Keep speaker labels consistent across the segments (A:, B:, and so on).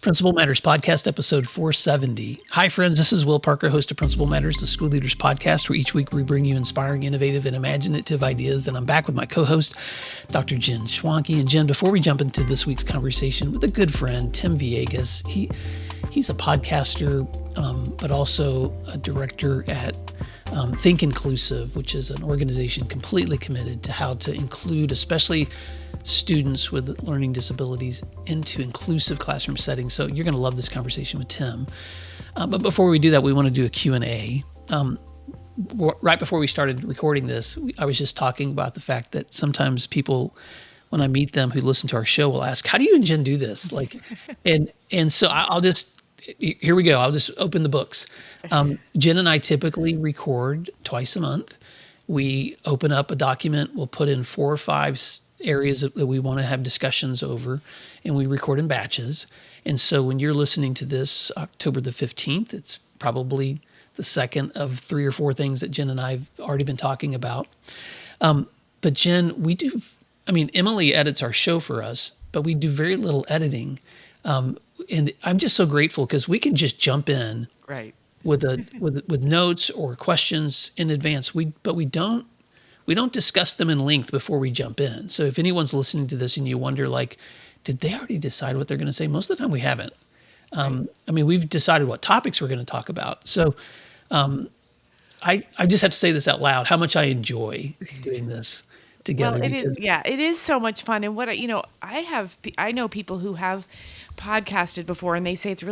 A: Principal Matters Podcast, episode 470. Hi, friends. This is Will Parker, host of Principal Matters, the School Leaders Podcast, where each week we bring you inspiring, innovative, and imaginative ideas. And I'm back with my co-host, Dr. Jen Schwanke. And Jen, before we jump into this week's conversation with a good friend, Tim Villegas, he's a podcaster, but also a director at Think Inclusive, which is an organization completely committed to how to include, especially students with learning disabilities, into inclusive classroom settings. So you're going to love this conversation with Tim. But before we do that, we want to do a Q&A. Right before we started recording this, I was just talking about the fact that sometimes people, when I meet them who listen to our show, will ask, how do you and Jen do this? And so I'll just, here we go. I'll just open the books. Jen and I typically record twice a month. We open up a document. We'll put in 4 or 5 areas that we want to have discussions over, and we record in batches. And so when you're listening to this October the 15th, it's probably the second of 3 or 4 things that Jen and I have already been talking about. But Jen, Emily edits our show for us, but we do very little editing. And I'm just so grateful because we can just jump in
B: Right.
A: with notes or questions in advance. But we don't discuss them in length before we jump in. So if anyone's listening to this and you wonder, did they already decide what they're going to say? Most of the time we haven't. We've decided what topics we're going to talk about. So I just have to say this out loud, how much I enjoy doing this together.
B: Well, it is so much fun. And I know people who have podcasted before, and they say it's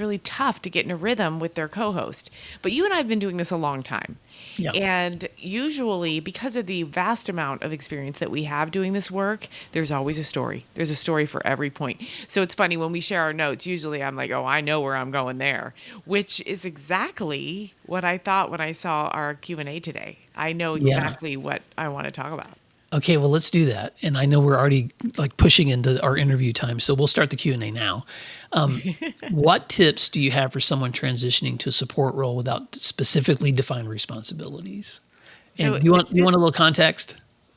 B: really tough to get in a rhythm with their co-host. But you and I have been doing this a long time.
A: Yeah.
B: And usually, because of the vast amount of experience that we have doing this work, there's always a story. There's a story for every point. So it's funny when we share our notes, usually I'm like, oh, I know where I'm going there, which is exactly what I thought when I saw our Q&A today. I know exactly what I want to talk about.
A: Okay, well, let's do that. And I know we're already pushing into our interview time, so we'll start the Q&A now. What tips do you have for someone transitioning to a support role without specifically defined responsibilities? And you want a little context?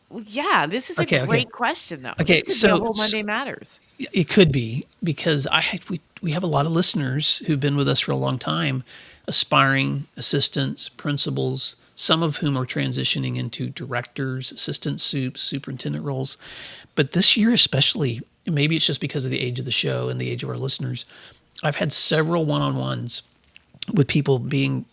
B: Well, yeah, this is a great question, though.
A: Okay,
B: this could be a whole Monday Matters.
A: It could be, because we have a lot of listeners who've been with us for a long time, aspiring assistants, principals, some of whom are transitioning into directors, assistant soups, superintendent roles. But this year especially, maybe it's just because of the age of the show and the age of our listeners, I've had several one-on-ones with people being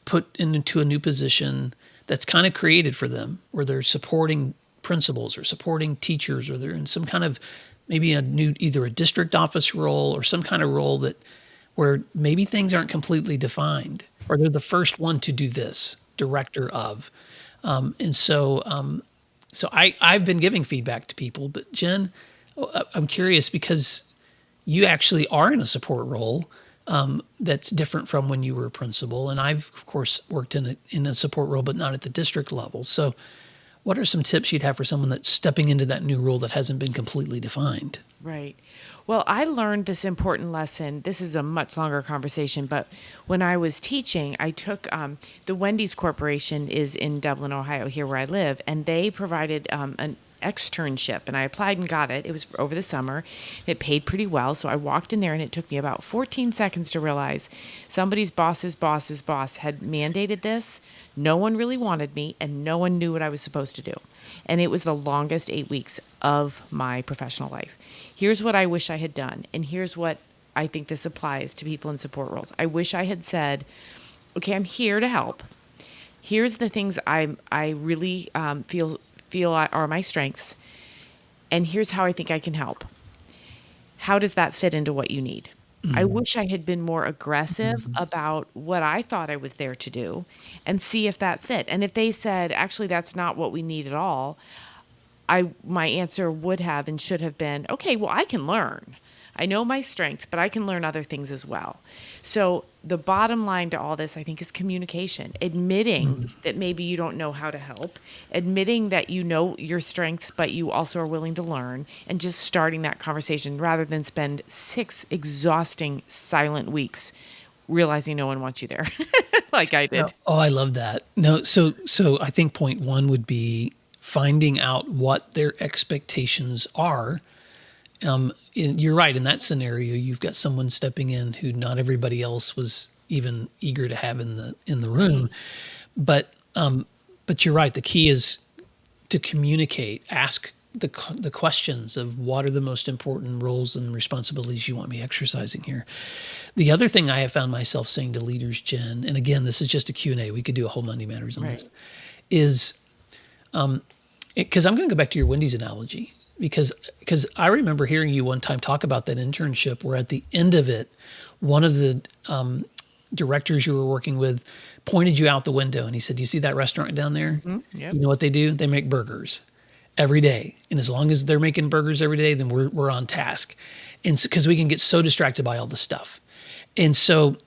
A: put into a new position that's kind of created for them, where they're supporting principals or supporting teachers, or they're in some kind of maybe either a district office role or some kind of role where maybe things aren't completely defined, or they're the first one to do this, director of. So I've been giving feedback to people, but Jen, I'm curious, because you actually are in a support role that's different from when you were a principal. And I've, of course, worked in a support role, but not at the district level. So what are some tips you'd have for someone that's stepping into that new role that hasn't been completely defined?
B: Right. Well, I learned this important lesson. This is a much longer conversation, but when I was teaching, I took the Wendy's Corporation is in Dublin, Ohio, here where I live, and they provided an externship, and I applied and got it. It was over the summer. It paid pretty well, so I walked in there, and it took me about 14 seconds to realize somebody's boss's boss's boss had mandated this. No one really wanted me, and no one knew what I was supposed to do. And it was the longest 8 weeks of my professional life. Here's what I wish I had done, and here's what I think this applies to people in support roles. I wish I had said, okay, I'm here to help. Here's the things I really feel are my strengths, and here's how I think I can help. How does that fit into what you need? I wish I had been more aggressive about what I thought I was there to do, and see if that fit. And if they said, actually, that's not what we need at all, my answer would have and should have been, okay, well, I can learn. I know my strengths, but I can learn other things as well. So the bottom line to all this, I think, is communication. Admitting that maybe you don't know how to help, admitting that you know your strengths, but you also are willing to learn, and just starting that conversation rather than spend 6 exhausting silent weeks realizing no one wants you there like I did.
A: Oh, I love that. No, so I think point 1 would be finding out what their expectations are, You're right. In that scenario, you've got someone stepping in who not everybody else was even eager to have in the room. But you're right. The key is to communicate. Ask the questions of what are the most important roles and responsibilities you want me exercising here. The other thing I have found myself saying to leaders, Jen, and again, this is just a Q&A. We could do a whole Monday Matters on this, is because I'm going to go back to your Wendy's analogy, because I remember hearing you one time talk about that internship where at the end of it, one of the directors you were working with pointed you out the window and he said, "You see that restaurant down there?
B: Yep.
A: You know what they do? They make burgers every day. And as long as they're making burgers every day, then we're on task." And because we can get so distracted by all the stuff. And so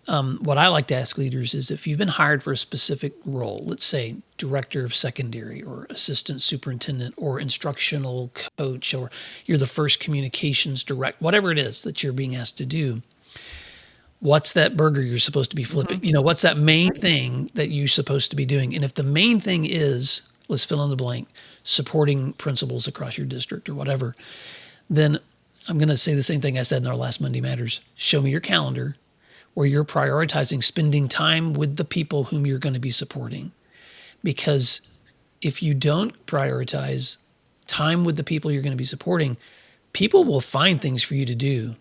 A: what I like to ask leaders is if you've been hired for a specific role, let's say director of secondary or assistant superintendent or instructional coach, or you're the first communications direct, whatever it is that you're being asked to do, what's that burger you're supposed to be flipping? What's that main thing that you're supposed to be doing? And if the main thing is, let's fill in the blank, supporting principals across your district or whatever, then I'm going to say the same thing I said in our last Monday Matters. Show me your calendar where you're prioritizing spending time with the people whom you're going to be supporting. Because if you don't prioritize time with the people you're going to be supporting, people will find things for you to do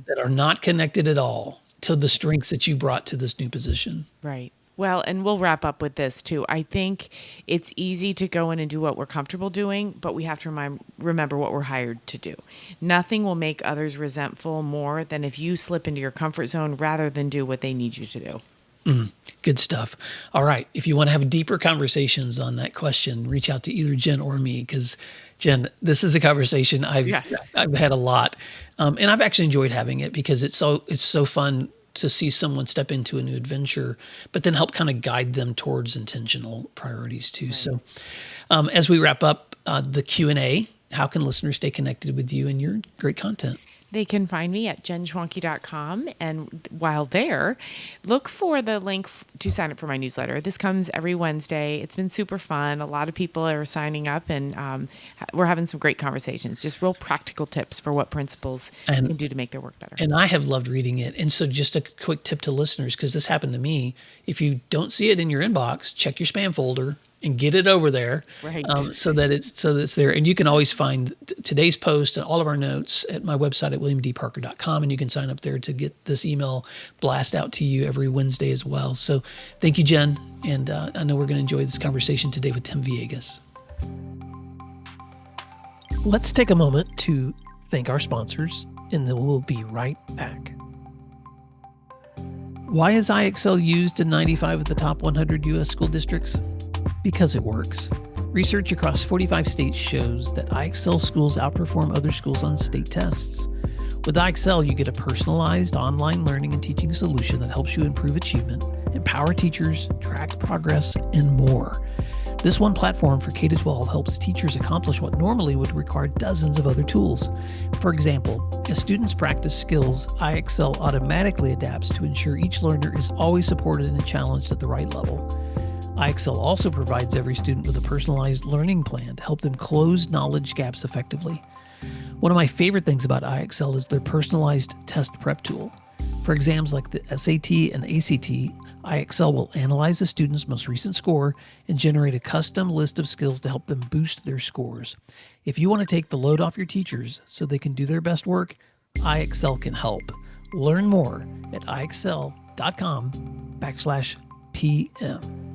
A: that are not connected at all to the strengths that you brought to this new position.
B: Right. Well, and we'll wrap up with this too. I think it's easy to go in and do what we're comfortable doing, but we have to remember what we're hired to do. Nothing will make others resentful more than if you slip into your comfort zone rather than do what they need you to do.
A: Good stuff. All right. If you want to have deeper conversations on that question, reach out to either Jen or me, because Jen, this is a conversation I've had a lot, and I've actually enjoyed having it because it's so fun to see someone step into a new adventure, but then help kind of guide them towards intentional priorities too. Right. So as we wrap up the Q&A, how can listeners stay connected with you and your great content?
B: They can find me at jenschwanke.com. And while there, look for the link to sign up for my newsletter. This comes every Wednesday. It's been super fun. A lot of people are signing up, and we're having some great conversations, just real practical tips for what principals can do to make their work better.
A: And I have loved reading it. And so just a quick tip to listeners, because this happened to me. If you don't see it in your inbox, check your spam folder and get it over there,
B: right?
A: So that it's there. And you can always find today's post and all of our notes at my website at williamdparker.com, and you can sign up there to get this email blast out to you every Wednesday as well. So thank you, Jen, and I know we're going to enjoy this conversation today with Tim Villegas. Let's take a moment to thank our sponsors, and then we'll be right back. Why is IXL used in 95 of the top 100 U.S. school districts? Because it works. Research across 45 states shows that IXL schools outperform other schools on state tests. With IXL, you get a personalized online learning and teaching solution that helps you improve achievement, empower teachers, track progress, and more. This one platform for K-12 helps teachers accomplish what normally would require dozens of other tools. For example, as students practice skills, IXL automatically adapts to ensure each learner is always supported and challenged at the right level. IXL also provides every student with a personalized learning plan to help them close knowledge gaps effectively. One of my favorite things about IXL is their personalized test prep tool. For exams like the SAT and ACT, IXL will analyze a student's most recent score and generate a custom list of skills to help them boost their scores. If you want to take the load off your teachers so they can do their best work, IXL can help. Learn more at IXL.com/PM.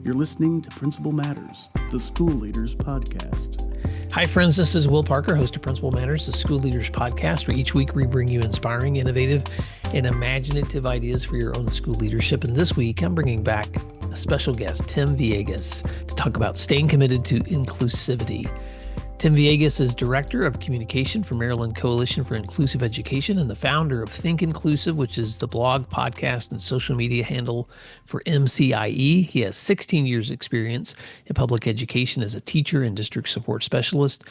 C: You're listening to Principal Matters, the School Leaders Podcast.
A: Hi, friends. This is Will Parker, host of Principal Matters, the School Leaders Podcast, where each week we bring you inspiring, innovative, and imaginative ideas for your own school leadership. And this week, I'm bringing back a special guest, Tim Villegas, to talk about staying committed to inclusivity. Tim Villegas is Director of Communication for Maryland Coalition for Inclusive Education and the founder of Think Inclusive, which is the blog, podcast, and social media handle for MCIE. He has 16 years experience in public education as a teacher and district support specialist,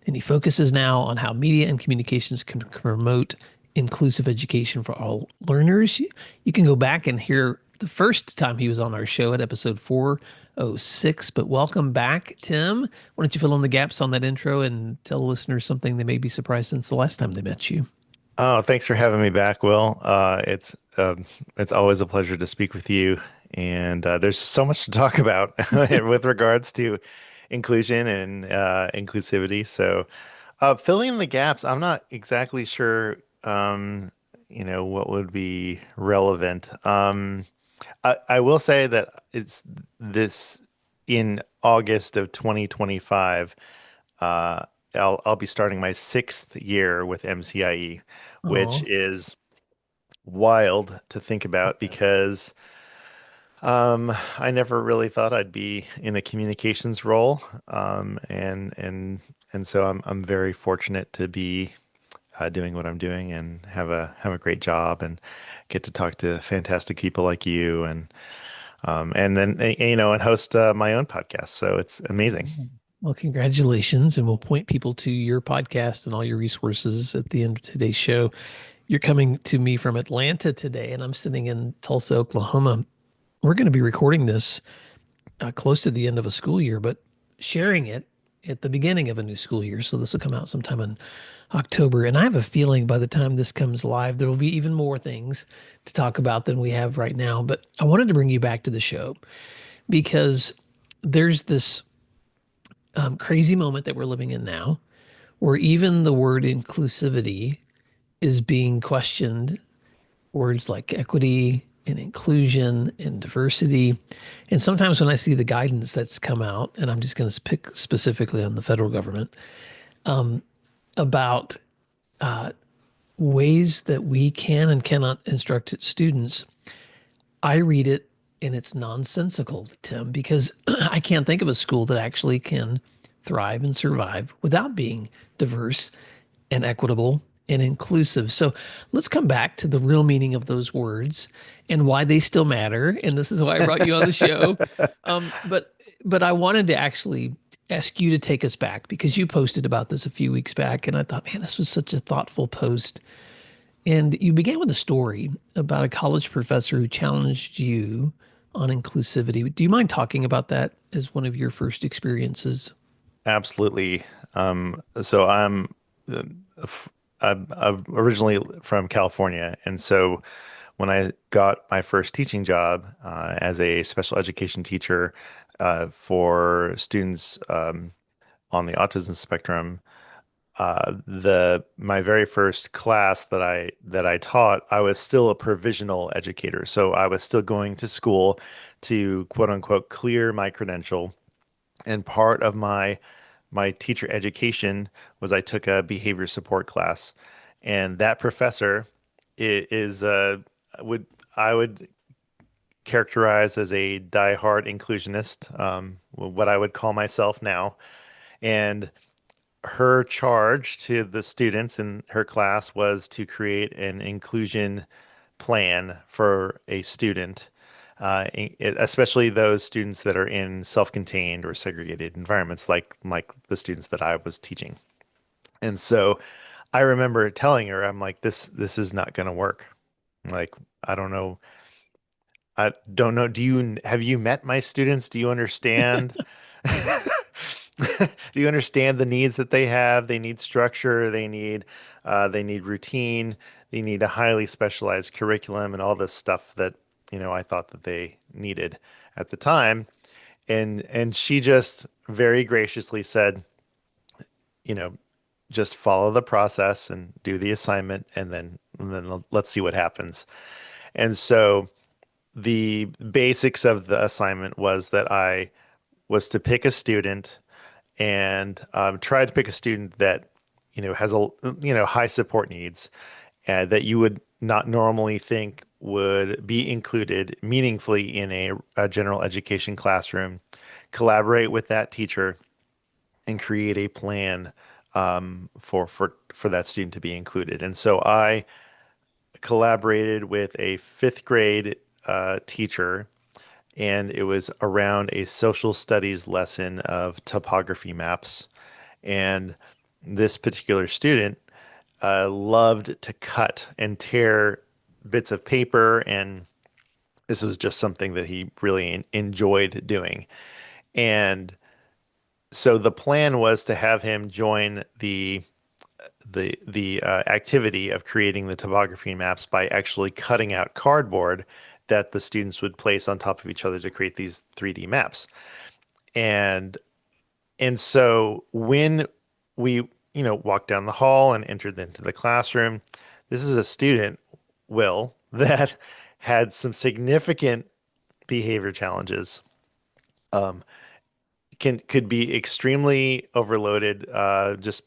A: and he focuses now on how media and communications can promote inclusive education for all learners. You can go back and hear the first time he was on our show at episode 406, but welcome back, Tim. Why don't you fill in the gaps on that intro and tell listeners something they may be surprised since the last time they met you?
D: Oh, thanks for having me back, Will. It's always a pleasure to speak with you, and there's so much to talk about with regards to inclusion and inclusivity. So, filling in the gaps, I'm not exactly sure, what would be relevant. I will say that it's this in August of 2025. Uh, I'll be starting my sixth year with MCIE, which
A: Oh,
D: is wild to think about because I never really thought I'd be in a communications role, and so I'm very fortunate to be doing what I'm doing and have a great job and get to talk to fantastic people like you and then and host my own podcast. So it's amazing.
A: well, congratulations. And we'll point people to your podcast and all your resources at the end of today's show. You're coming to me from Atlanta today, and I'm sitting in Tulsa, Oklahoma. We're going to be recording this close to the end of a school year, but sharing it at the beginning of a new school year. So this will come out sometime in October. And I have a feeling by the time this comes live, there will be even more things to talk about than we have right now. But I wanted to bring you back to the show because there's this crazy moment that we're living in now where even the word inclusivity is being questioned. Words like equity and inclusion and diversity. And sometimes when I see the guidance that's come out, and I'm just going to pick specifically on the federal government, about ways that we can and cannot instruct students, I read it and it's nonsensical, Tim, because I can't think of a school that actually can thrive and survive without being diverse and equitable and inclusive. So let's come back to the real meaning of those words and why they still matter. And this is why I brought you on the show. But I wanted to actually ask you to take us back because you posted about this a few weeks back, and I thought, man, this was such a thoughtful post. And you began with a story about a college professor who challenged you on inclusivity. Do you mind talking about that as one of your first experiences?
D: Absolutely. So uh, I'm originally from California, and so when I got my first teaching job as a special education teacher for students on the autism spectrum, the my very first class that I taught, I was still a provisional educator. So I was still going to school to quote unquote clear my credential. And part of my teacher education was I took a behavior support class, and that professor is would I would characterize as a diehard inclusionist, what I would call myself now. And her charge to the students in her class was to create an inclusion plan for a student, especially those students that are in self-contained or segregated environments, like the students that I was teaching. And so I remember telling her, I'm like, this is not going to work. Like, I don't know. I don't know. Have you met my students? Do you understand? Do you understand the needs that they have? They need structure, they need routine, they need a highly specialized curriculum and all this stuff that, I thought that they needed at the time. And she just very graciously said, you know, just follow the process and do the assignment and then let's see what happens. And so the basics of the assignment was that I was to pick a student and try to pick a student that has a high support needs that you would not normally think would be included meaningfully in a general education classroom. Collaborate with that teacher and create a plan for that student to be included. And so I collaborated with a fifth grade teacher, and it was around a social studies lesson of topography maps. And this particular student loved to cut and tear bits of paper, and this was just something that he really enjoyed doing. And so the plan was to have him join the activity of creating the topography maps by actually cutting out cardboard that the students would place on top of each other to create these 3D maps. And and so when we, walked down the hall and entered into the classroom, this is a student, Will, that had some significant behavior challenges. Could be extremely overloaded, just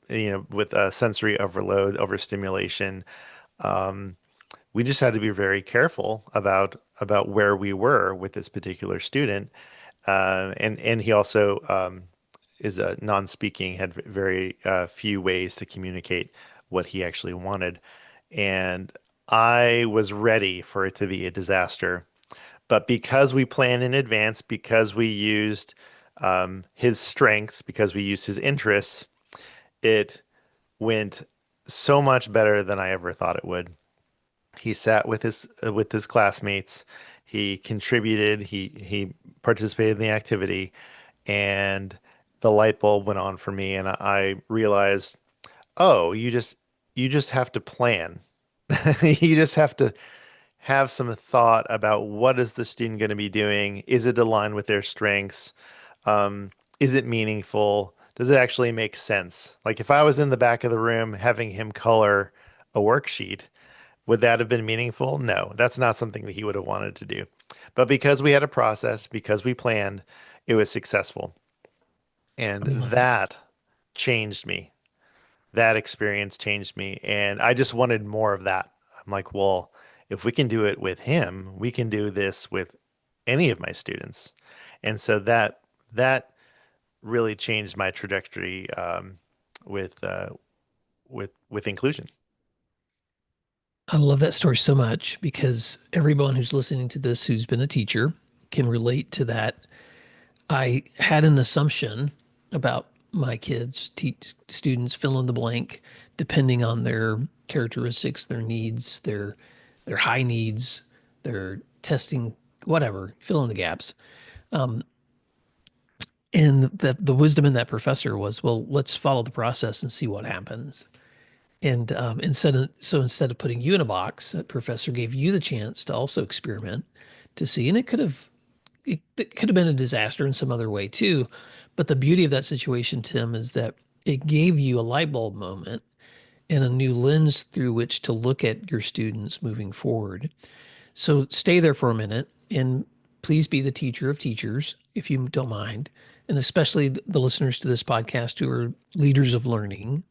D: with sensory overload, overstimulation. We just had to be very careful about where we were with this particular student. And he also is non-speaking, had very few ways to communicate what he actually wanted. And I was ready for it to be a disaster. But because we planned in advance, because we used his strengths, because we used his interests, it went so much better than I ever thought it would. He sat with his classmates. He contributed. He participated in the activity, and the light bulb went on for me, and I realized, oh, you just have to plan. You just have to have some thought about what is the student going to be doing? Is it aligned with their strengths? Um, is it meaningful? Does it actually make sense? Like if I was in the back of the room having him color a worksheet, would that have been meaningful? No, that's not something that he would have wanted to do. But because we had a process, because we planned, it was successful. And
A: I love it.
D: that changed me. That experience changed me. And I just wanted more of that. I'm like, well, if we can do it with him, we can do this with any of my students. And so that really changed my trajectory with with inclusion.
A: I love that story so much because everyone who's listening to this who's been a teacher can relate to that. I had an assumption about my kids, students, fill in the blank, depending on their characteristics, their needs, their high needs, their testing, whatever, fill in the gaps. And the wisdom in that professor was, well, let's follow the process and see what happens. And instead of putting you in a box, that professor gave you the chance to also experiment to see. And it could have been a disaster in some other way too. But the beauty of that situation, Tim, is that it gave you a light bulb moment and a new lens through which to look at your students moving forward. So stay there for a minute and please be the teacher of teachers, if you don't mind, and especially the listeners to this podcast who are leaders of learning.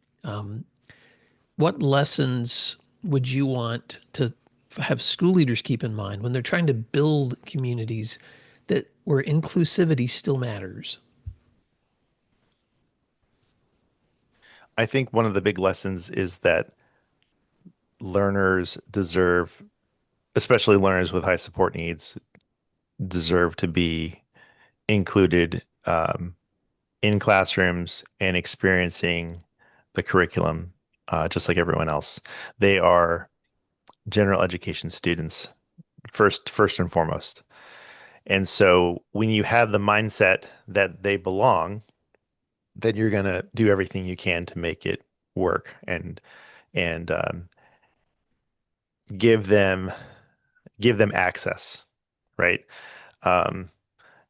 A: What lessons would you want to have school leaders keep in mind when they're trying to build communities that where inclusivity still matters?
D: I think one of the big lessons is that learners deserve, especially learners with high support needs, deserve to be included in classrooms and experiencing the curriculum just like everyone else. They are general education students first and foremost. And so when you have the mindset that they belong, then you're gonna do everything you can to make it work and give them give them access, right? Um,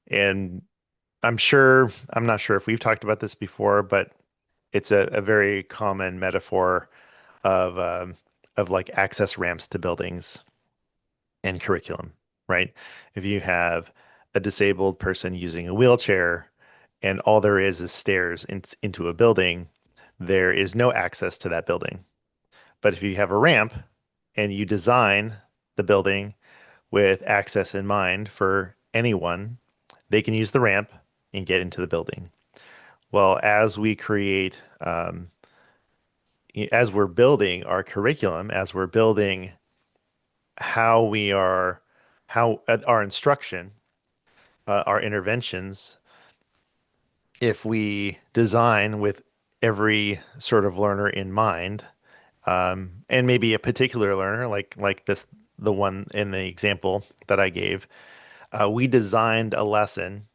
D: and I'm not sure if we've talked about this before, but it's a very common metaphor of like access ramps to buildings and curriculum, right? If you have a disabled person using a wheelchair and all there is stairs into a building, there is no access to that building. But if you have a ramp and you design the building with access in mind for anyone, they can use the ramp and get into the building. Well, as we're building our curriculum, as we're building how we are, how our instruction, our interventions, if we design with every sort of learner in mind, and maybe a particular learner, like the one in the example that I gave, we designed a lesson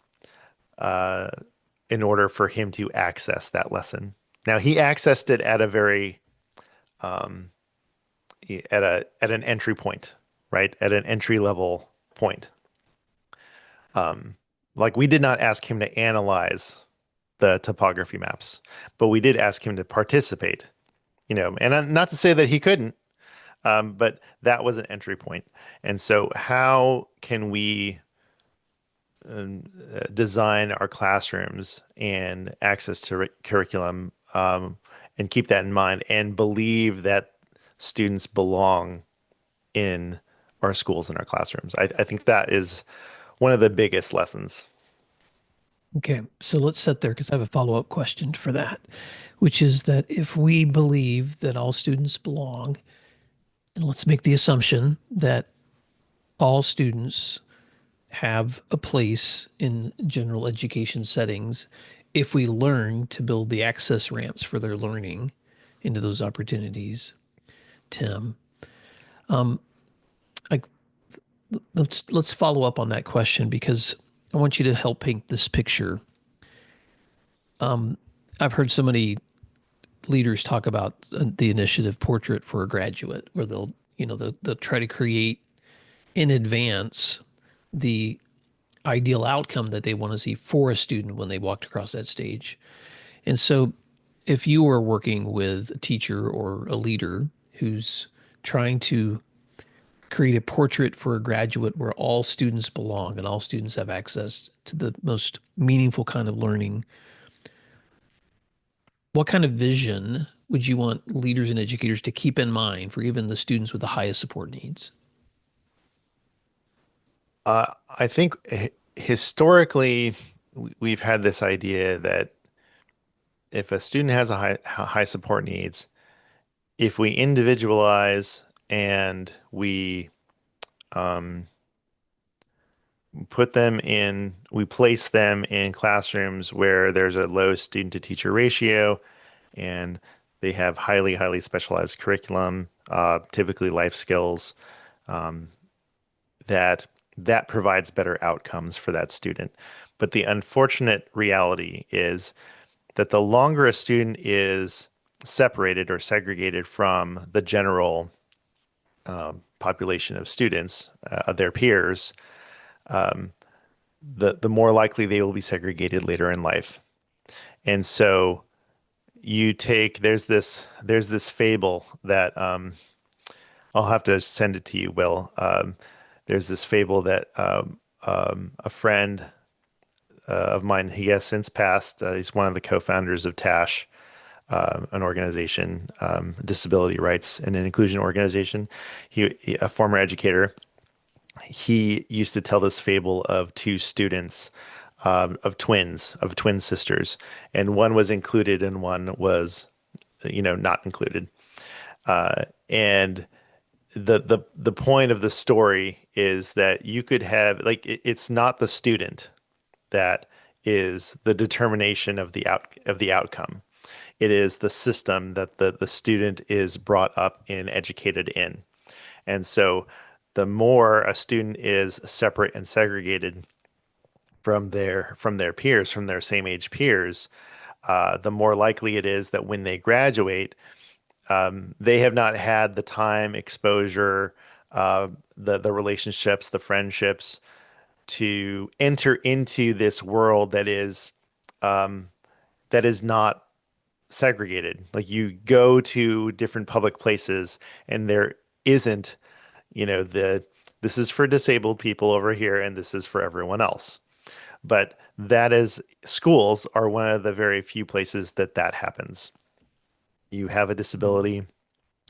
D: uh, in order for him to access that lesson. Now he accessed it at a very at an entry point, right? At an entry level point. Like we did not ask him to analyze the topography maps, but we did ask him to participate, and not to say that he couldn't, but that was an entry point. And so how can we design our classrooms and access to curriculum, and keep that in mind and believe that students belong in our schools and our classrooms? I think that is one of the biggest lessons.
A: Okay, so let's sit there because I have a follow-up question for that, which is that if we believe that all students belong, and let's make the assumption that all students have a place in general education settings, if we learn to build the access ramps for their learning into those opportunities, Tim, like let's follow up on that question because I want you to help paint this picture. I've heard so many leaders talk about the initiative Portrait for a Graduate, where they'll try to create in advance the ideal outcome that they want to see for a student when they walked across that stage. And so if you are working with a teacher or a leader who's trying to create a portrait for a graduate where all students belong and all students have access to the most meaningful kind of learning, what kind of vision would you want leaders and educators to keep in mind for even the students with the highest support needs?
D: I think historically we've had this idea that if a student has a high support needs, if we individualize and we we place them in classrooms where there's a low student to teacher ratio and they have highly specialized curriculum, typically life skills, that that provides better outcomes for that student. But the unfortunate reality is that the longer a student is separated or segregated from the general population of students, of their peers, the more likely they will be segregated later in life. And so there's this fable that I'll have to send it to you, Will. There's this fable that a friend of mine, he has since passed. He's one of the co-founders of TASH, an organization, disability rights and an inclusion organization. A former educator. He used to tell this fable of two students, of twin sisters, and one was included and one was, not included. And the point of the story is that you could have like it's not the student that is the determination of the outcome. It is the system that the student is brought up and educated in. And so the more a student is separate and segregated from their peers, from their same age peers, the more likely it is that when they graduate, they have not had the time, exposure, the relationships, the friendships to enter into this world that is not segregated. Like you go to different public places and there isn't, this is for disabled people over here and this is for everyone else. But schools are one of the very few places that happens. You have a disability,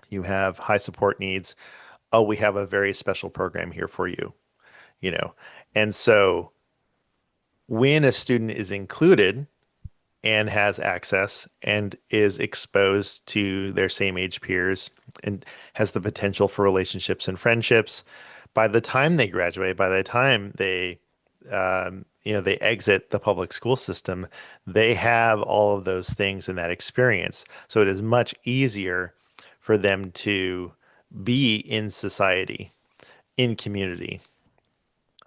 D: you have high support needs. Oh, we have a very special program here for you, you know. And so when a student is included and has access and is exposed to their same age peers and has the potential for relationships and friendships, by the time they graduate, by the time they exit the public school system, they have all of those things in that experience. So it is much easier for them to be in society, in community.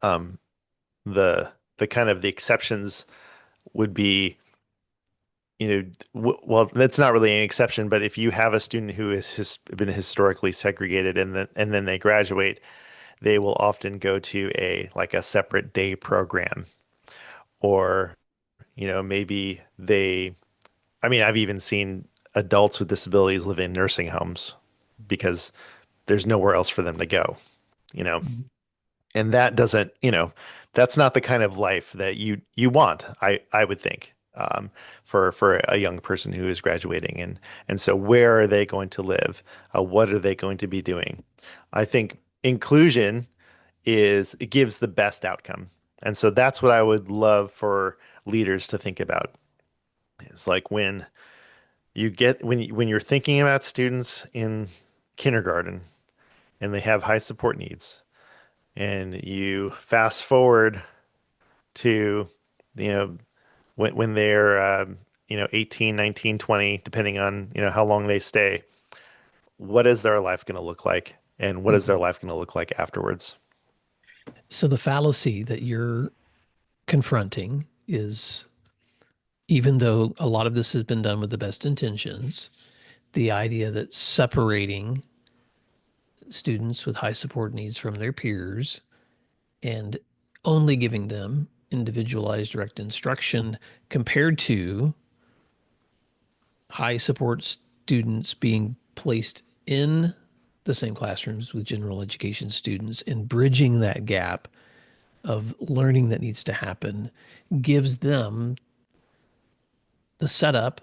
D: The kind of the exceptions would be well, that's not really an exception, but if you have a student who has been historically segregated and then they graduate, they will often go to a separate day program, or maybe I mean, I've even seen adults with disabilities live in nursing homes because there's nowhere else for them to go, you know.
A: Mhm.
D: And that doesn't, that's not the kind of life that you want, I would think, for a young person who is graduating. And so where are they going to live? What are they going to be doing? I think inclusion it gives the best outcome. And so that's what I would love for leaders to think about. It's like when you're thinking about students in kindergarten and they have high support needs, and you fast forward to you know when they're 18, 19, 20, depending on how long they stay, what is their life going to look like, and what is their
A: Mhm.
D: life going to look like afterwards?
A: So the fallacy that you're confronting is, even though a lot of this has been done with the best intentions, the idea that separating students with high support needs from their peers and only giving them individualized direct instruction compared to high support students being placed in the same classrooms with general education students and bridging that gap of learning that needs to happen gives them the setup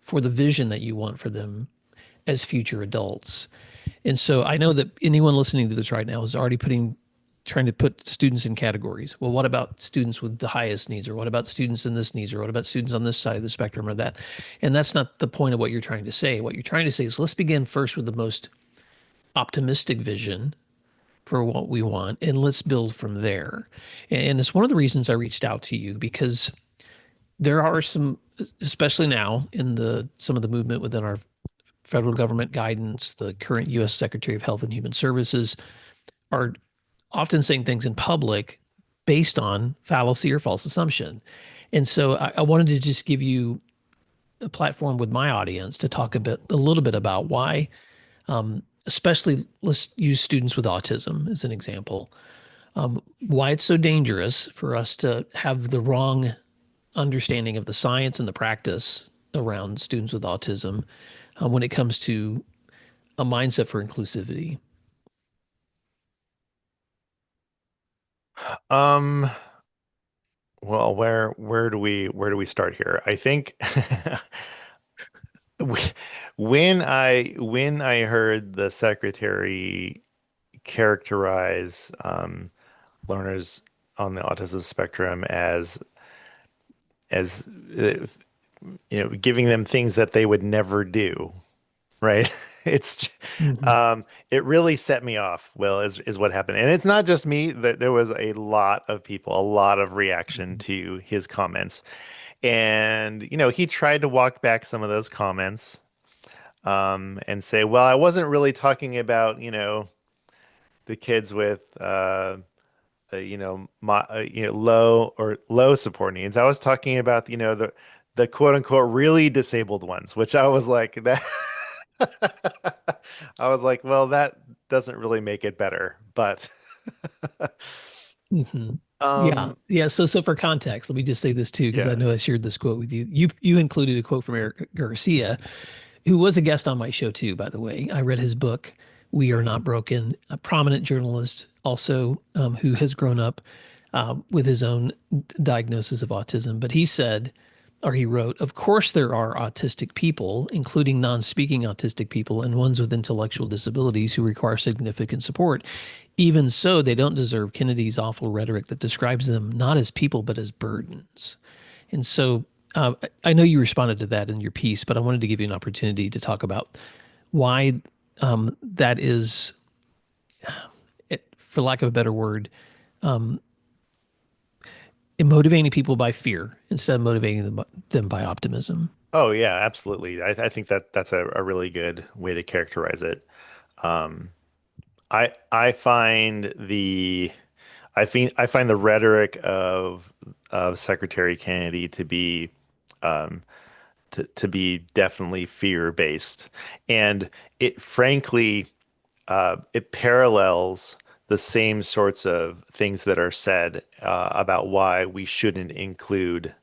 A: for the vision that you want for them as future adults. And so I know that anyone listening to this right now is already trying to put students in categories. Well, what about students with the highest needs? Or what about students in this needs? Or what about students on this side of the spectrum or that? And that's not the point of what you're trying to say. What you're trying to say is let's begin first with the most optimistic vision for what we want and let's build from there. And it's one of the reasons I reached out to you, because there are some, especially now in the some of the movement within our federal government guidance, the current US Secretary of Health and Human Services are often saying things in public based on fallacy or false assumption. And so I wanted to just give you a platform with my audience to talk a little bit about why, especially let's use students with autism as an example, why it's so dangerous for us to have the wrong understanding of the science and the practice around students with autism when it comes to a mindset for inclusivity.
D: Um, well, where do we start here? I think when I heard the secretary characterize learners on the autism spectrum as giving them things that they would never do, right? It's
A: Mm-hmm.
D: it really set me off, Will, is what happened. And it's not just me, that there was a lot of people, a lot of reaction to his comments. And he tried to walk back some of those comments, and say, well, I wasn't really talking about the kids with low support needs. I was talking about the quote unquote really disabled ones, which I was like that. I was like, well, that doesn't really make it better, but
A: Mm-hmm. Yeah,
D: um,
A: yeah. So for context, let me just say this too, because I
D: yeah.
A: know I shared this quote with you. You included a quote from Eric Garcia, who was a guest on my show too, by the way. I read his book, We Are Not Broken, a prominent journalist also who has grown up with his own diagnosis of autism. But he said, or he wrote, of course, there are autistic people, including non speaking autistic people and ones with intellectual disabilities who require significant support. Even so, they don't deserve Kennedy's awful rhetoric that describes them not as people, but as burdens. And so I know you responded to that in your piece, but I wanted to give you an opportunity to talk about why that is, for lack of a better word, motivating people by fear instead of motivating them by optimism.
D: Oh yeah, absolutely. I think that's a really good way to characterize it. Um, I find the rhetoric of Secretary Kennedy to be to be definitely fear-based. And it frankly, it parallels the same sorts of things that are said about why we shouldn't include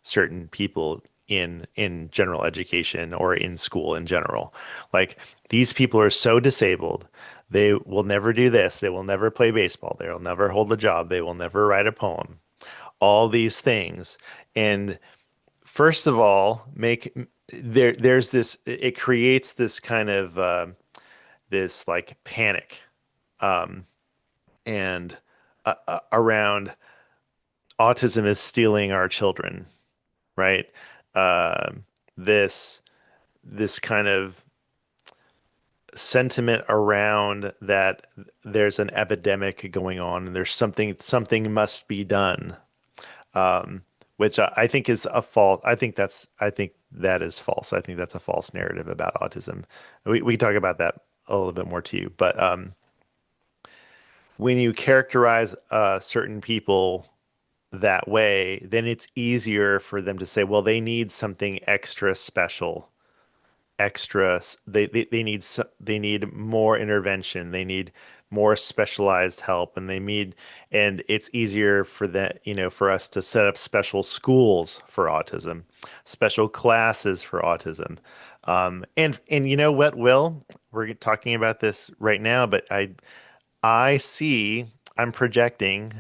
D: certain people in general education or in school in general. Like these people are so disabled, they will never do this, they will never play baseball, they will never hold a job, they will never write a poem. All these things. And first of all, there's this, it creates this kind of this like panic and around autism is stealing our children, right? This this kind of sentiment around that there's an epidemic going on and there's something must be done, which I think is a false. I think that is false. I think that's a false narrative about autism. We can talk about that a little bit more too, but when you characterize certain people that way, then it's easier for them to say, well, they need something extra special, they need they need more intervention, they need more specialized help, and it's easier for that, for us to set up special schools for autism, special classes for autism. And you know what, Will, we're talking about this right now, but I see, I'm projecting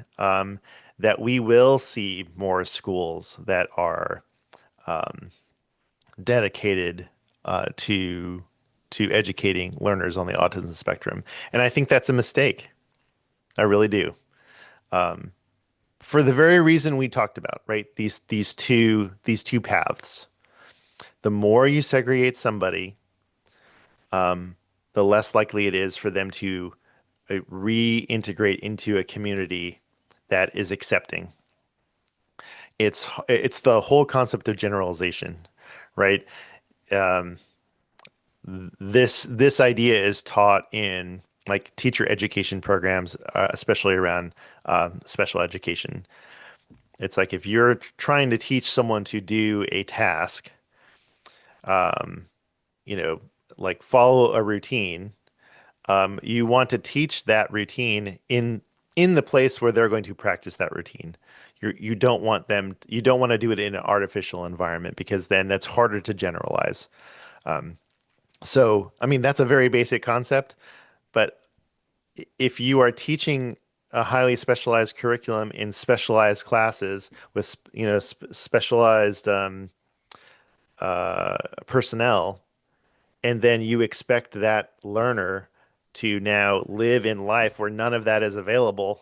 D: that we will see more schools that are dedicated to educating learners on the autism spectrum. And I think that's a mistake. I really do. For the very reason we talked about, right? These two paths. The more you segregate somebody, the less likely it is for them to reintegrate into a community that is accepting. It's the whole concept of generalization, right? Um, this idea is taught in like teacher education programs, especially around special education. It's like if you're trying to teach someone to do a task, you know, like follow a routine, you want to teach that routine in the place where they're going to practice that routine. You don't want to do it in an artificial environment because then that's harder to generalize. So, I mean, that's a very basic concept, but if you are teaching a highly specialized curriculum in specialized classes with, specialized personnel, and then you expect that learner to now live in life where none of that is available,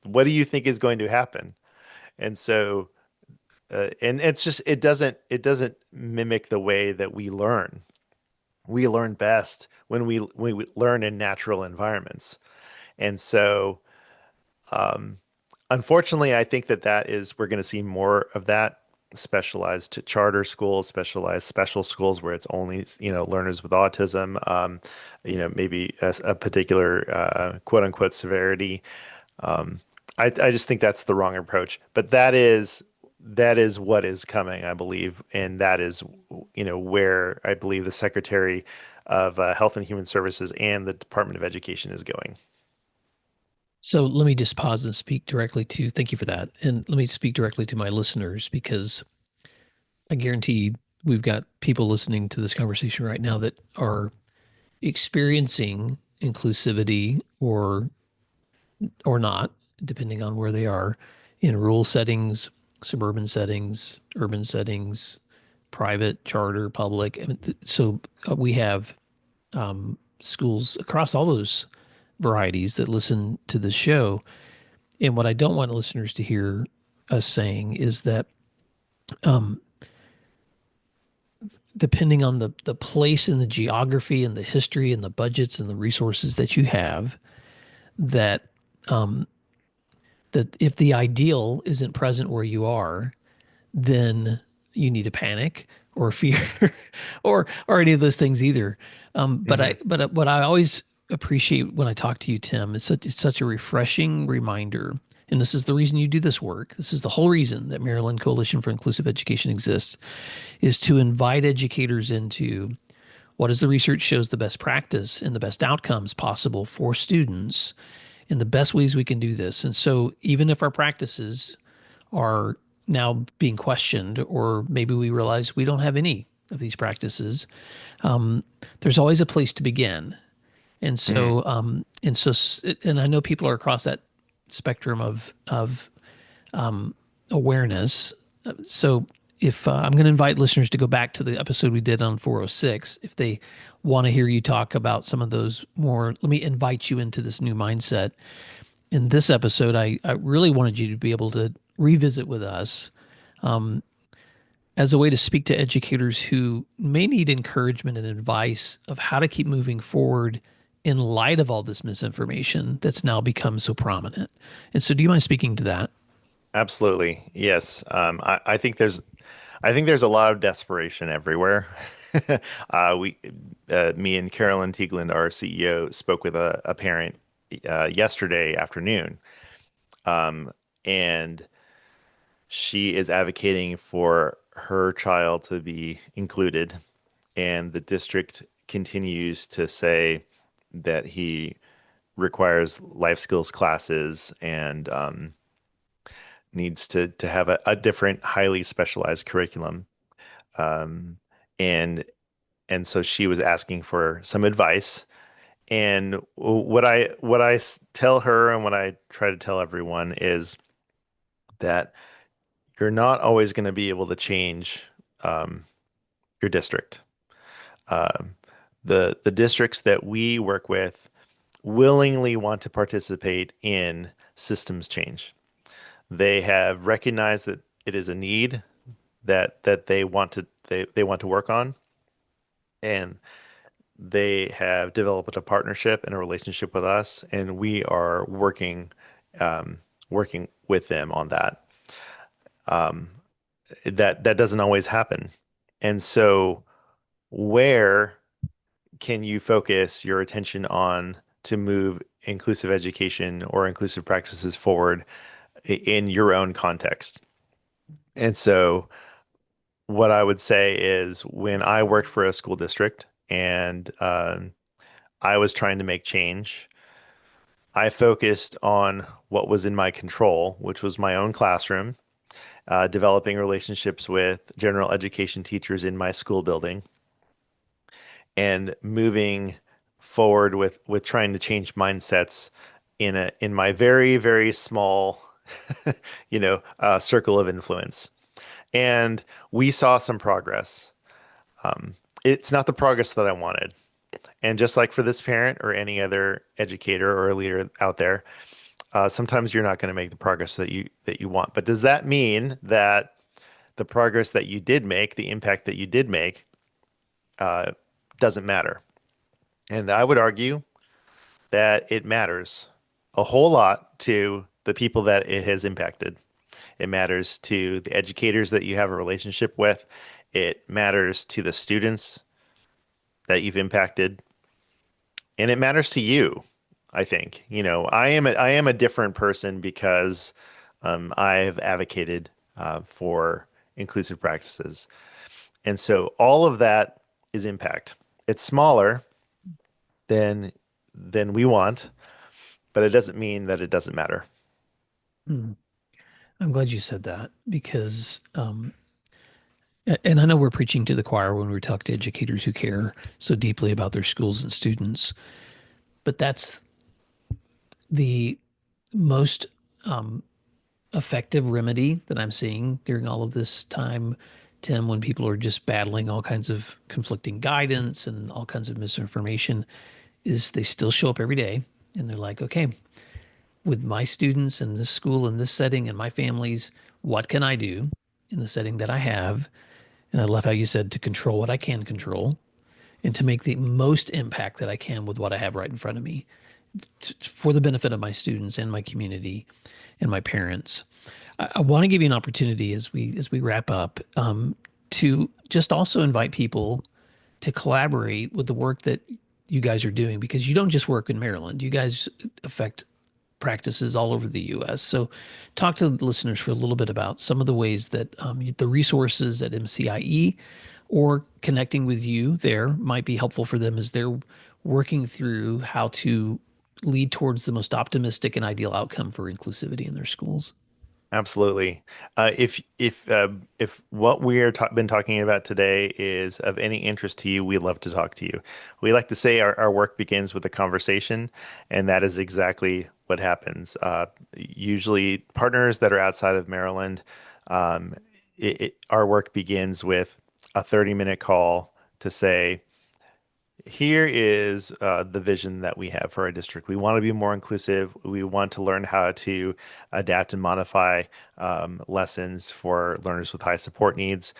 D: what do you think is going to happen? And so, and it's just it doesn't mimic the way that we learn. We learn best when we learn in natural environments. And so, unfortunately, I think that is we're going to see more of that specialized to charter schools, specialized special schools where it's only, learners with autism, maybe a particular quote unquote severity. I just think that's the wrong approach, but that is what is coming, I believe, and that is, where I believe the Secretary of Health and Human Services and the Department of Education is going.
A: So let me just pause and speak directly to, thank you for that. And let me speak directly to my listeners because I guarantee we've got people listening to this conversation right now that are experiencing inclusivity or not, depending on where they are in rural settings, suburban settings, urban settings, private, charter, public. I mean, so we have schools across all those varieties that listen to the show. And what I don't want listeners to hear us saying is that depending on the place and the geography and the history and the budgets and the resources that you have, that that if the ideal isn't present where you are, then you need to panic or fear or any of those things either. But what I always appreciate when I talk to you, Tim, is such a refreshing reminder and this is the reason you do this work, this is the whole reason that Maryland Coalition for Inclusive Education exists, is to invite educators into what is the research shows the best practice and the best outcomes possible for students in the best ways we can do this. And so even if our practices are now being questioned, or maybe we realize we don't have any of these practices, there's always a place to begin. And so, and I know people are across that spectrum of awareness. So if I'm going to invite listeners to go back to the episode we did on 406, if they want to hear you talk about some of those more, let me invite you into this new mindset. In this episode, I really wanted you to be able to revisit with us as a way to speak to educators who may need encouragement and advice of how to keep moving forward in light of all this misinformation that's now become so prominent. And so do you mind speaking to that?
D: Absolutely. Yes. I think there's a lot of desperation everywhere. Me and Carolyn Teagland, our CEO, spoke with a parent yesterday afternoon, and she is advocating for her child to be included, and the district continues to say that he requires life skills classes and needs to have a different, highly specialized curriculum. Um, and and so she was asking for some advice. And what I tell her and what I try to tell everyone is that you're not always going to be able to change um, your district. Um, the districts that we work with willingly want to participate in systems change. They have recognized that it is a need that they want to work on, and they have developed a partnership and a relationship with us, and we are working with them on that. Um, that doesn't always happen, and so where can you focus your attention on to move inclusive education or inclusive practices forward in your own context? And so what I would say is when I worked for a school district and I was trying to make change, I focused on what was in my control, which was my own classroom, developing relationships with general education teachers in my school building, and moving forward with trying to change mindsets in my very, very small, circle of influence. And we saw some progress. It's not the progress that I wanted. And just like for this parent or any other educator or leader out there, sometimes you're not going to make the progress that you want. But does that mean that the progress that you did make, the impact that you did make, doesn't matter? And I would argue that it matters a whole lot to the people that it has impacted. It matters to the educators that you have a relationship with. It matters to the students that you've impacted. And it matters to you, I think. I am a different person because I've advocated for inclusive practices. And so all of that is impact. It's smaller than we want, but it doesn't mean that it doesn't matter.
A: Hmm. I'm glad you said that because, and I know we're preaching to the choir when we talk to educators who care so deeply about their schools and students, but that's the most effective remedy that I'm seeing during all of this time, Tim, when people are just battling all kinds of conflicting guidance and all kinds of misinformation, is they still show up every day and they're like, okay, with my students in this school, in this setting, and my families, what can I do in the setting that I have? And I love how you said to control what I can control and to make the most impact that I can with what I have right in front of me for the benefit of my students and my community and my parents. I want to give you an opportunity as we wrap up to just also invite people to collaborate with the work that you guys are doing, because you don't just work in Maryland. You guys affect practices all over the U.S. So talk to the listeners for a little bit about some of the ways that the resources at MCIE or connecting with you there might be helpful for them as they're working through how to lead towards the most optimistic and ideal outcome for inclusivity in their schools.
D: Absolutely. If what we are been talking about today is of any interest to you, we'd love to talk to you. We like to say our work begins with a conversation, and that is exactly what happens. Usually, partners that are outside of Maryland, our work begins with a 30-minute call to say, here is the vision that we have for our district. We want to be more inclusive. We want to learn how to adapt and modify lessons for learners with high support needs.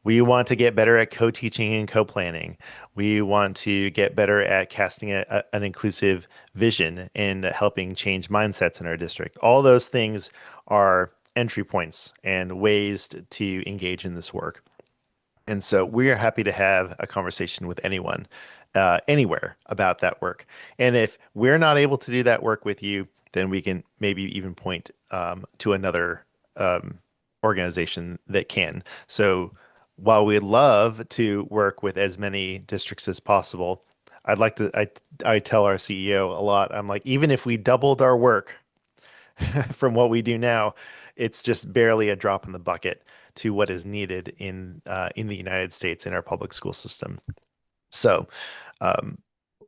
D: We want to get better at co-teaching and co-planning. We want to get better at casting an inclusive vision and helping change mindsets in our district. All those things are entry points and ways to engage in this work. And so we are happy to have a conversation with anyone, anywhere about that work. And if we're not able to do that work with you, then we can maybe even point to another organization that can. So while we'd love to work with as many districts as possible, I tell our CEO a lot, I'm like, even if we doubled our work from what we do now, it's just barely a drop in the bucket to what is needed in the United States in our public school system. So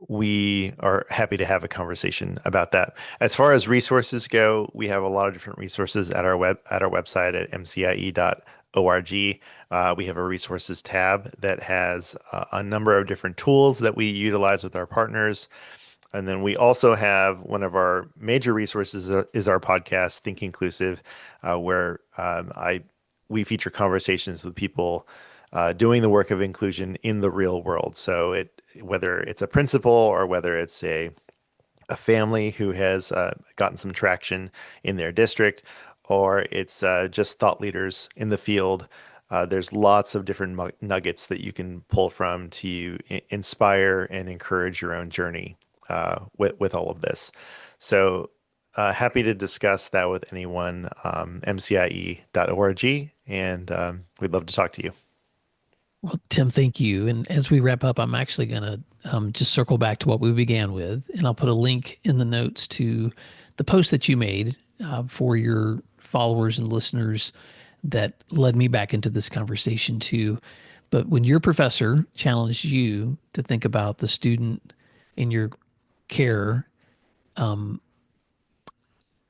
D: we are happy to have a conversation about that. As far as resources go, we have a lot of different resources at our website at mcie.org. We have a resources tab that has a number of different tools that we utilize with our partners. And then we also have one of our major resources is our podcast, Think Inclusive, where we feature conversations with people doing the work of inclusion in the real world. So whether it's a principal or whether it's a family who has gotten some traction in their district, or it's just thought leaders in the field, there's lots of different nuggets that you can pull from to inspire and encourage your own journey with all of this. So happy to discuss that with anyone, mcie.org, and we'd love to talk to you.
A: Well, Tim, thank you. And as we wrap up, I'm actually going to just circle back to what we began with, and I'll put a link in the notes to the post that you made for your followers and listeners that led me back into this conversation too. But when your professor challenged you to think about the student in your care, and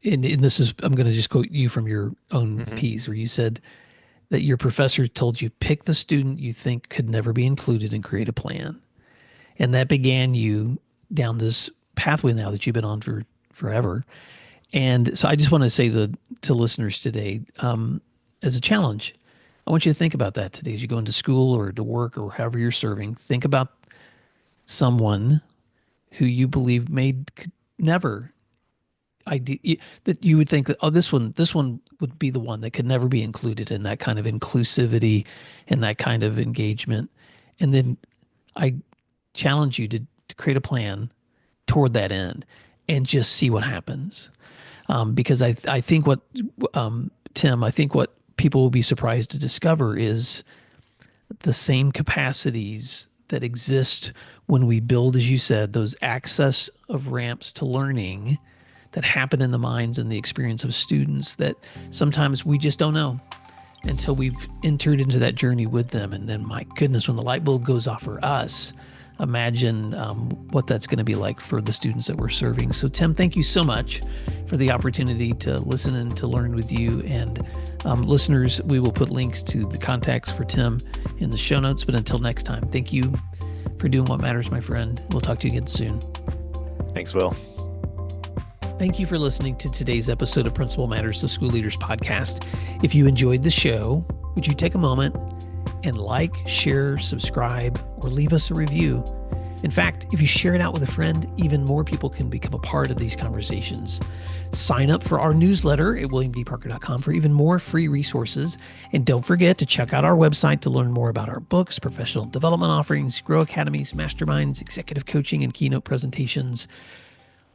A: this is, I'm going to just quote you from your own piece where you said that your professor told you, pick the student you think could never be included and create a plan. And that began you down this pathway now that you've been on for forever. And so I just want to say to listeners today, as a challenge, I want you to think about that today as you go into school or to work or however you're serving. Think about someone who you believe could never that you would think that, oh, this one would be the one that could never be included in that kind of inclusivity and that kind of engagement. And then I challenge you to create a plan toward that end and just see what happens. Because I think Tim, I think what people will be surprised to discover is the same capacities that exist when we build, as you said, those access of ramps to learning that happen in the minds and the experience of students that sometimes we just don't know until we've entered into that journey with them. And then, my goodness, when the light bulb goes off for us, imagine what that's going to be like for the students that we're serving. So, Tim, thank you so much for the opportunity to listen and to learn with you. And listeners, we will put links to the contacts for Tim in the show notes. But until next time, thank you for doing what matters, my friend. We'll talk to you again soon.
D: Thanks, Will.
A: Thank you for listening to today's episode of Principal Matters, the School Leaders Podcast. If you enjoyed the show, would you take a moment and like, share, subscribe, or leave us a review? In fact, if you share it out with a friend, even more people can become a part of these conversations. Sign up for our newsletter at williamdparker.com for even more free resources. And don't forget to check out our website to learn more about our books, professional development offerings, Grow Academies, masterminds, executive coaching, and keynote presentations.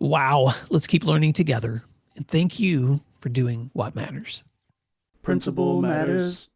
A: Wow. Let's keep learning together. And thank you for doing what matters.
C: Principal Matters.